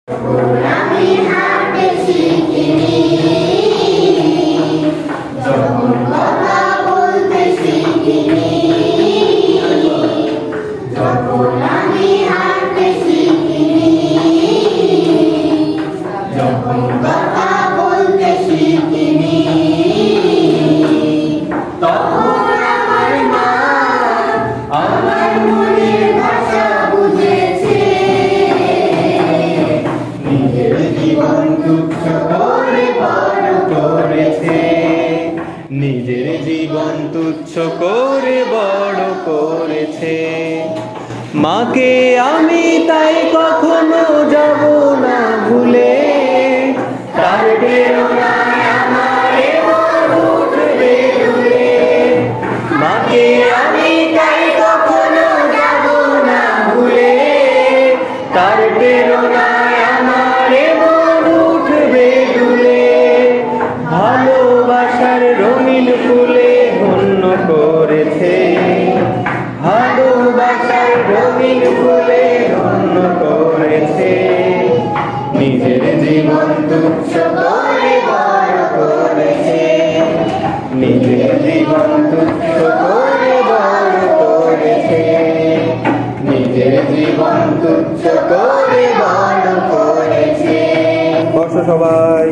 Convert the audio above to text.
আমি হাঁটতে শিখিনি, যখন কথা বলতে শিখিনি, যখন আমি হাঁটতে শিখিনি, যখন কথা বলতে শিখিনি, তখন আমার মা আমার মনের ভাষা বুঝেছে। নিজের জীবন তুচ্ছ করে বড় করেছে, নিজের জীবন তুচ্ছ করে বড় করেছে। মাকে আমি তাই কখনো যাব না ভুলে, তার প্রেরণায় আমার মন উঠবে দুলে। মাকে আমি তাই কখনো যাব না ভুলে, তার প্রেরণায় আমার মন উঠবে দুলে। ভালোবাসার রঙিন ফুলে ধন্য করেছে, ভালোবাসার রঙিন ফুলে ধন্য করেছে। নিজের জীবন তুচ্ছ করে বড় করেছে, নিজের জীবন তুচ্ছ করে বড় করেছে, নিজের জীবন তুচ্ছ করে বড় করেছে। বসো সবাই।